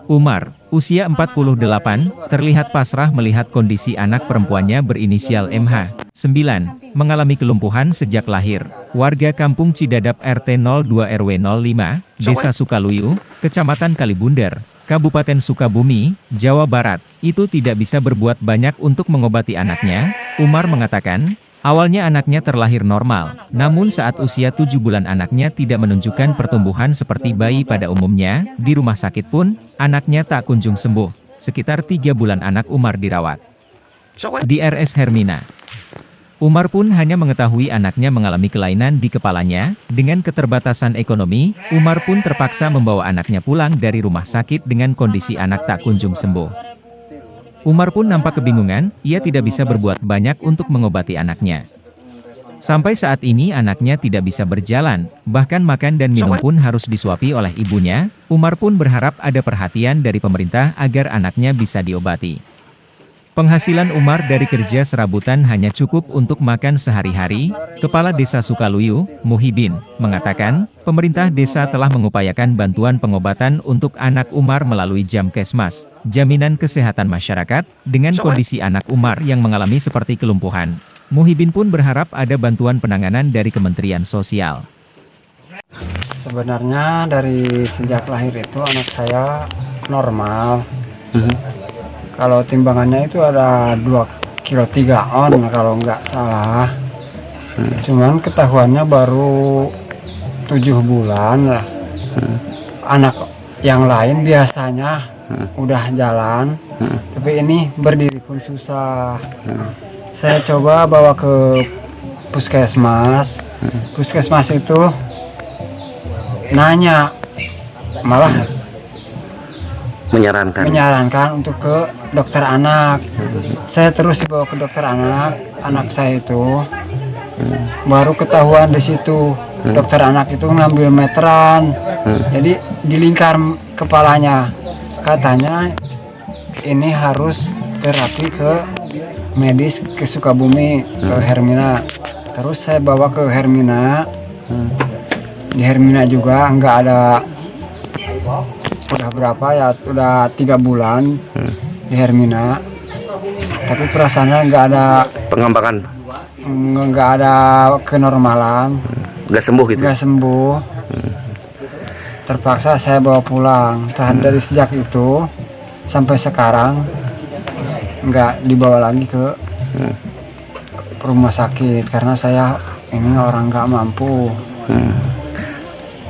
Umar, usia 48, terlihat pasrah melihat kondisi anak perempuannya berinisial MH. 9. Mengalami kelumpuhan sejak lahir. Warga Kampung Cidadap RT 02 RW 05, Desa Sukaluyu, Kecamatan Kalibundar, Kabupaten Sukabumi, Jawa Barat, itu tidak bisa berbuat banyak untuk mengobati anaknya. Umar mengatakan, awalnya anaknya terlahir normal, namun saat usia 7 bulan anaknya tidak menunjukkan pertumbuhan seperti bayi pada umumnya. Di rumah sakit pun, anaknya tak kunjung sembuh. Sekitar 3 bulan anak Umar dirawat di RS Hermina. Umar pun hanya mengetahui anaknya mengalami kelainan di kepalanya. Dengan keterbatasan ekonomi, Umar pun terpaksa membawa anaknya pulang dari rumah sakit dengan kondisi anak tak kunjung sembuh. Umar pun nampak kebingungan, ia tidak bisa berbuat banyak untuk mengobati anaknya. Sampai saat ini anaknya tidak bisa berjalan, bahkan makan dan minum pun harus disuapi oleh ibunya. Umar pun berharap ada perhatian dari pemerintah agar anaknya bisa diobati. Penghasilan Umar dari kerja serabutan hanya cukup untuk makan sehari-hari. Kepala Desa Sukaluyu, Muhibin, mengatakan, pemerintah desa telah mengupayakan bantuan pengobatan untuk anak Umar melalui Jamkesmas, Jaminan Kesehatan Masyarakat, dengan kondisi anak Umar yang mengalami seperti kelumpuhan. Muhibin pun berharap ada bantuan penanganan dari Kementerian Sosial. Sebenarnya dari sejak lahir itu anak saya normal. Kalau timbangannya itu ada 2,3 kg kalau nggak salah. Cuman ketahuannya baru 7 bulan lah. Anak yang lain biasanya udah jalan, tapi ini berdiri pun susah. Saya coba bawa ke puskesmas. Puskesmas itu nanya, malah menyarankan untuk ke dokter anak. Saya terus dibawa ke dokter anak saya itu baru ketahuan di situ. Dokter anak itu ngambil meteran, jadi dilingkar kepalanya. Katanya ini harus terapi ke medis ke Sukabumi, ke Hermina. Terus saya bawa ke Hermina. Di Hermina juga nggak ada. Udah berapa ya, udah 3 bulan di Hermina, tapi perasaannya nggak ada pengembangan, nggak ada kenormalan, nggak sembuh gitu. Nggak sembuh. Terpaksa saya bawa pulang. Dari sejak itu sampai sekarang nggak dibawa lagi ke rumah sakit karena saya ini orang nggak mampu.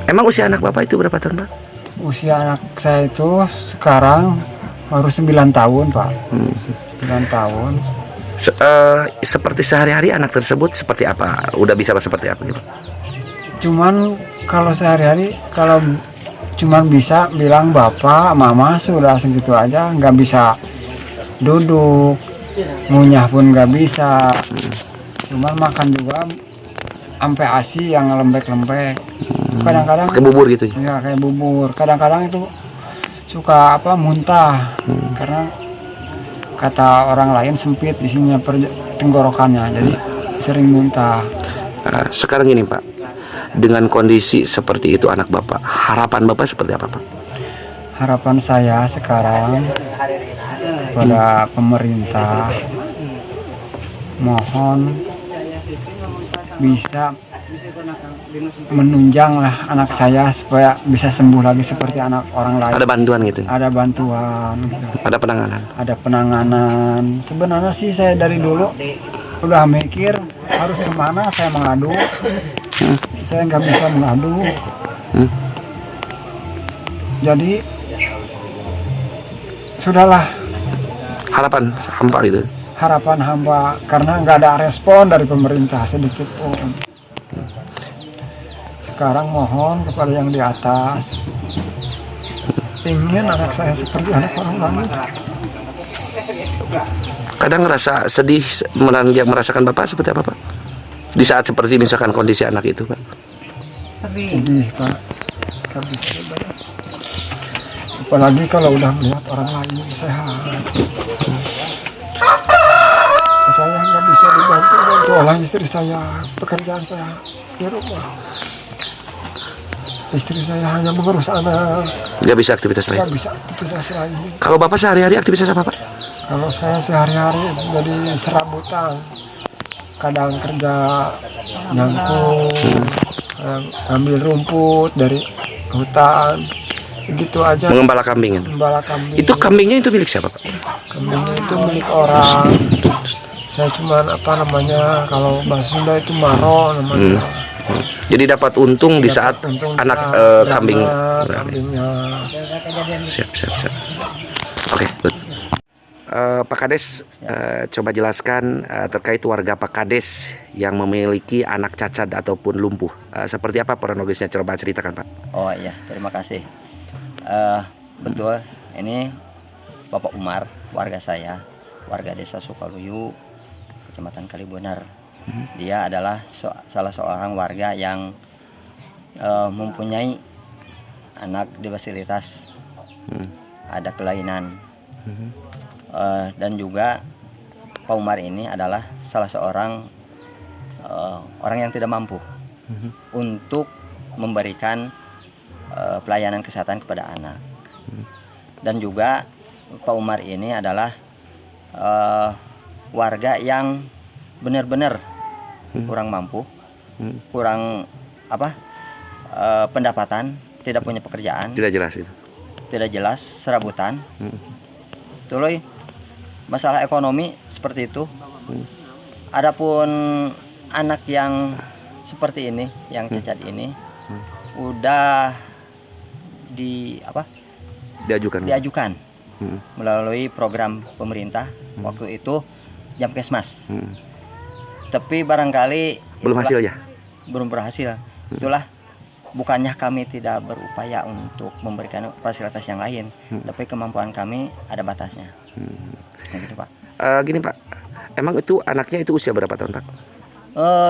Emang usia anak Bapak itu berapa tahun, Pak? Usia anak saya itu sekarang baru 9 tahun, Pak. 9 tahun. Seperti sehari-hari anak tersebut seperti apa? Udah bisa seperti apa gitu? Cuman kalau sehari-hari, kalau cuman bisa bilang bapak, mama, sudah segitu aja. Nggak bisa duduk, ngunyah pun nggak bisa. Cuman makan juga sampai ASI yang lembek-lembek. Kadang-kadang kayak bubur gitu ya, kayak bubur. Kadang-kadang itu suka muntah karena kata orang lain sempit isinya tenggorokannya, jadi sering muntah. Sekarang ini Pak, dengan kondisi seperti itu anak Bapak, harapan Bapak seperti apa, Pak? Harapan saya sekarang kepada pemerintah, mohon bisa menunjang lah anak saya supaya bisa sembuh lagi seperti anak orang lain. Ada bantuan gitu? Ada bantuan. Ada penanganan? Ada penanganan. Sebenarnya sih saya dari dulu udah mikir harus kemana saya mengadu. Saya nggak bisa mengadu. Jadi sudahlah. Harapan hamba gitu? Harapan hamba karena nggak ada respon dari pemerintah sedikit pun. Sekarang mohon kepada yang di atas, ingin anak saya seperti anak orang lain. Kadang ngerasa sedih merasakan Bapak seperti apa, Pak? Di saat seperti misalkan kondisi anak itu, Pak? Sedih, Pak. Gak bisa dibayar. Apalagi kalau udah melihat orang lain sehat. Saya nggak bisa dibantu oleh istri saya, pekerjaan saya di rumah. Istri saya hanya mengurus anak, Nggak bisa aktivitas lain. nggak bisa aktivitas lain. Kalau Bapak sehari-hari aktivitas apa Pak? Kalau saya sehari-hari jadi serabutan, kadang kerja nyangkut, ambil rumput dari hutan, begitu aja. Mengembala kambing. Gembala kambing. Itu kambingnya itu milik siapa Pak? Kambingnya itu milik orang. Saya cuman apa namanya, kalau bahasa Sunda itu maro namanya. Jadi dapat untung di saat Untung anak bisa kambing. beranak, kambingnya. Siap. Oke, good. Pak Kades, coba jelaskan terkait warga Pak Kades yang memiliki anak cacat ataupun lumpuh. Seperti apa kronologisnya? Coba ceritakan Pak. Oh iya, terima kasih. Betul, ini Bapak Umar, warga saya, warga desa Sukaluyu, Kecamatan Kalibunar. Dia adalah salah seorang warga yang mempunyai anak disabilitas, ada kelainan. Dan juga Pak Umar ini adalah salah seorang orang yang tidak mampu untuk memberikan pelayanan kesehatan kepada anak. Dan juga Pak Umar ini adalah warga yang benar-benar kurang mampu, kurang pendapatan, tidak punya pekerjaan, Tidak jelas itu. tidak jelas, serabutan. Tuloy, masalah ekonomi seperti itu. Adapun anak yang seperti ini, yang cacat ini, udah diajukan melalui program pemerintah waktu itu Jamkesmas. Tapi barangkali Belum hasil ya? belum berhasil. Itulah bukannya kami tidak berupaya untuk memberikan fasilitas yang lain, tapi kemampuan kami ada batasnya. Gitu Pak. Gini Pak, emang itu anaknya itu usia berapa tahun Pak?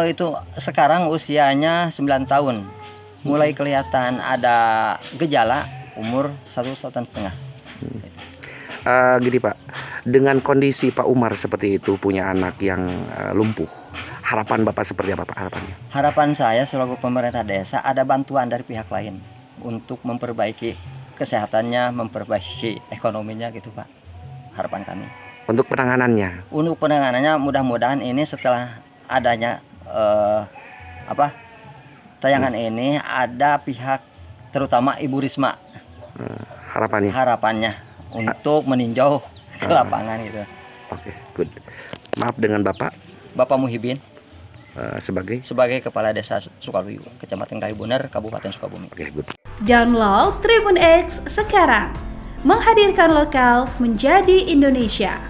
Itu sekarang usianya 9 tahun. Mulai kelihatan ada gejala umur 1,5 tahun. Gini Pak, dengan kondisi Pak Umar seperti itu, punya anak yang lumpuh, harapan Bapak seperti apa Pak harapannya? Harapan saya selaku pemerintah desa ada bantuan dari pihak lain untuk memperbaiki kesehatannya, memperbaiki ekonominya gitu Pak. Harapan kami. Untuk penanganannya? Untuk penanganannya mudah-mudahan ini setelah adanya tayangan ini ada pihak terutama Ibu Risma harapannya untuk meninjau ke lapangan gitu. Oke, good. Maaf, dengan Bapak Muhibin sebagai Kepala Desa Sukaluyu, Kecamatan Kalibunar, Kabupaten Sukabumi. Oke, good. Download Tribun X sekarang, menghadirkan lokal menjadi Indonesia.